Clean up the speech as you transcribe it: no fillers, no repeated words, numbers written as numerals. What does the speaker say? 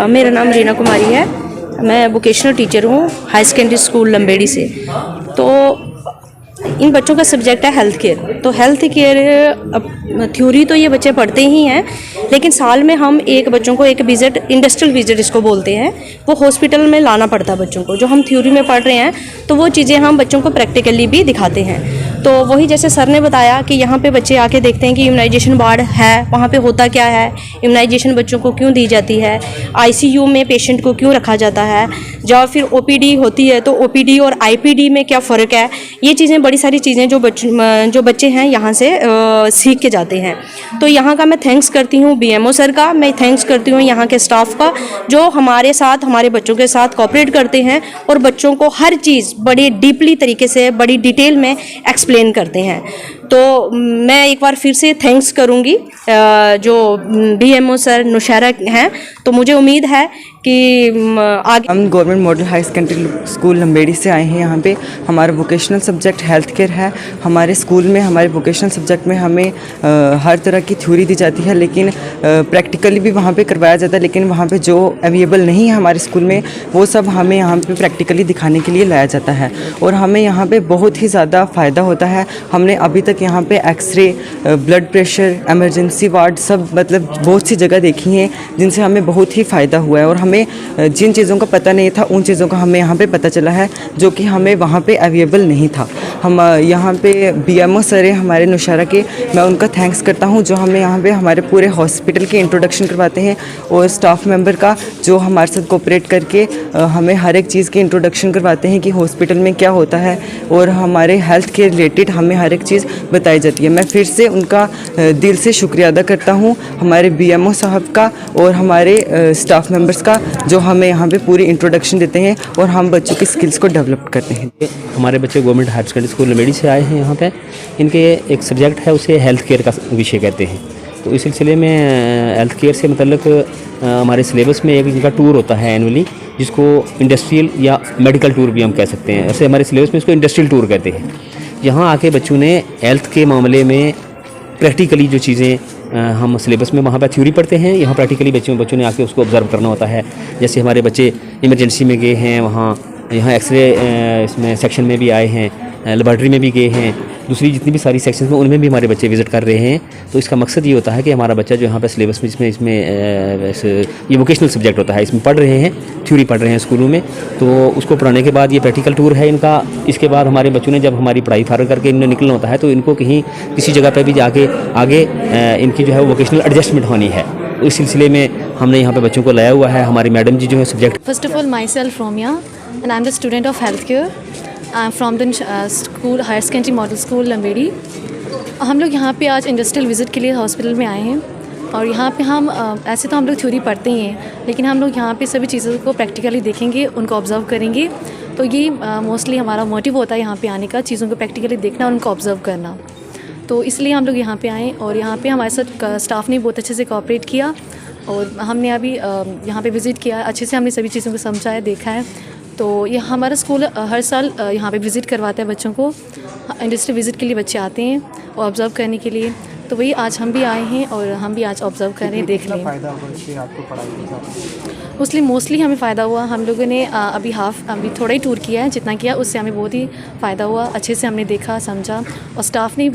मेरा नाम रीना कुमारी है। मैं वोकेशनल टीचर हूँ हाई सेकेंडरी स्कूल लंबेड़ी से। तो इन बच्चों का सब्जेक्ट है हेल्थ केयर। तो हेल्थ केयर थ्योरी तो ये बच्चे पढ़ते ही हैं, लेकिन साल में हम एक बच्चों को एक विज़िट, इंडस्ट्रियल विज़िट इसको बोलते हैं, वो हॉस्पिटल में लाना पड़ता है बच्चों को। जो हम थ्योरी में पढ़ रहे हैं तो वो चीज़ें हम बच्चों को प्रैक्टिकली भी दिखाते हैं। तो वही जैसे सर ने बताया कि यहाँ पे बच्चे आके देखते हैं कि इम्यूनाइजेशन वार्ड है, वहाँ पे होता क्या है, इम्यूनाइजेशन बच्चों को क्यों दी जाती है, आईसीयू में पेशेंट को क्यों रखा जाता है, या फिर ओपीडी होती है तो ओपीडी और आईपीडी में क्या फ़र्क है। ये चीज़ें, बड़ी सारी चीज़ें जो बच्चे हैं यहाँ से सीख के जाते हैं। तो यहाँ का मैं थैंक्स करती हूँ बीएमओ सर का, मैं थैंक्स करती हूँ यहाँ के स्टाफ का, जो हमारे साथ, हमारे बच्चों के साथ कोऑपरेट करते हैं और बच्चों को हर चीज़ बड़ी डीपली तरीके से, बड़ी डिटेल में एक्सप्लेन करते हैं। तो मैं एक बार फिर से थैंक्स करूँगी जो बीएमओ सर नुशैरा हैं। तो मुझे उम्मीद है कि आगे हम government model high secondary school Lambedi से आए हैं। यहाँ पे हमारा वोकेशनल सब्जेक्ट हेल्थ केयर है। हमारे स्कूल में, हमारे वोकेशनल सब्जेक्ट में हमें हर तरह की थ्योरी दी जाती है, लेकिन प्रैक्टिकली भी वहाँ पे करवाया जाता है। लेकिन वहाँ पे जो अवेलेबल नहीं है हमारे स्कूल में, वो सब हमें यहाँ पे प्रैक्टिकली दिखाने के लिए लाया जाता है और हमें यहाँ पे बहुत ही ज़्यादा फ़ायदा होता है। हमने अभी तक यहाँ पे x-ray, blood pressure, emergency ward, सब मतलब बहुत सी जगह देखी हैं जिनसे हमें बहुत ही फ़ायदा हुआ है और हमें जिन चीज़ों का पता नहीं था उन चीज़ों का हमें यहाँ पे पता चला है, जो कि हमें वहाँ पे अवेलेबल नहीं था। हम यहाँ पे बीएमओ सर हैं हमारे नुशैरा के, मैं उनका थैंक्स करता हूँ जो हमें यहाँ पे हमारे पूरे हॉस्पिटल के इंट्रोडक्शन करवाते हैं, और स्टाफ मेंबर का जो हमारे साथ कोऑपरेट करके हमें हर एक चीज़ की इंट्रोडक्शन करवाते हैं कि हॉस्पिटल में क्या होता है और हमारे हेल्थ के रिलेटेड हमें हर एक चीज़ बताई जाती है। मैं फिर से उनका दिल से शुक्रिया अदा करता हूँ, हमारे बीएमओ साहब का और हमारे स्टाफ मेंबर्स का, जो हमें यहाँ पे पूरी इंट्रोडक्शन देते हैं और हम बच्चों की स्किल्स को डेवलप करते हैं। हमारे बच्चे government higher secondary school Lambedi से आए हैं यहाँ पे। इनके एक सब्जेक्ट है, उसे हेल्थ केयर का विषय कहते हैं। तो इस सिलसिले में हेल्थ केयर से मतलब हमारे सिलेबस में एक इनका टूर होता है एनुअली, जिसको इंडस्ट्रियल या मेडिकल टूर भी हम कह सकते हैं। ऐसे हमारे सिलेबस में इसको इंडस्ट्रियल टूर कहते हैं। यहाँ आके बच्चों ने हेल्थ के मामले में प्रैक्टिकली जो चीज़ें हम सिलेबस में वहाँ पर थ्योरी पढ़ते हैं, यहाँ प्रैक्टिकली बच्चों ने आके उसको ऑब्जर्व करना होता है। जैसे हमारे बच्चे इमरजेंसी में गए हैं, वहाँ यहाँ एक्सरे इसमें सेक्शन में भी आए हैं, लेबॉर्ट्री में भी गए हैं, दूसरी जितनी भी सारी सेक्शंस में उनमें भी हमारे बच्चे विज़िट कर रहे हैं। तो इसका मकसद ये होता है कि हमारा बच्चा जो यहाँ पे सिलेबस में इसमें ये वोकेशनल सब्जेक्ट होता है, इसमें पढ़ रहे हैं, थ्योरी पढ़ रहे हैं स्कूलों में, तो उसको पढ़ाने के बाद ये प्रैक्टिकल टूर है इनका। इसके बाद हमारे बच्चों ने जब हमारी पढ़ाई फारग करके इन्हें निकलना होता है, तो इनको कहीं किसी जगह पर भी जाके आगे इनकी जो है वोकेशनल एडजस्टमेंट होनी है। इस सिलसिले में हमने यहाँ पे बच्चों को लाया हुआ है। हमारी मैडम जी जो है subject, first of all myself Romia and I am the student of health care. I am from the school higher secondary model school Lambedi. हम लोग यहाँ पे आज इंडस्ट्रियल विज़िट के लिए हॉस्पिटल में आए हैं और यहाँ पे हम ऐसे तो हम लोग थ्योरी पढ़ते ही हैं, लेकिन हम लोग यहाँ पे सभी चीज़ों को प्रैक्टिकली देखेंगे, उनको ऑब्जर्व करेंगे। तो ये मोस्टली हमारा मोटिव होता है यहाँ पे आने का, चीज़ों को प्रैक्टिकली देखना और उनको ऑब्जर्व करना। तो इसलिए हम लोग यहाँ पे आए और यहाँ पे हमारे साथ स्टाफ ने बहुत अच्छे से कोऑपरेट किया और हमने अभी यहाँ पे विज़िट किया, अच्छे से हमने सभी चीज़ों को समझा है, देखा है। तो ये हमारा स्कूल हर साल यहाँ पे विज़िट करवाता है बच्चों को। इंडस्ट्री विज़िट के लिए बच्चे आते हैं और ऑब्ज़र्व करने के लिए। तो वही आज हम भी आए हैं और हम भी आज ऑब्ज़र्व कर रहे हैं, देख रहे हैं। मोस्टली हमें फ़ायदा हुआ। हम लोगों ने अभी थोड़ा ही टूर किया है, जितना किया उससे हमें बहुत ही फ़ायदा हुआ। अच्छे से हमने देखा, समझा और स्टाफ ने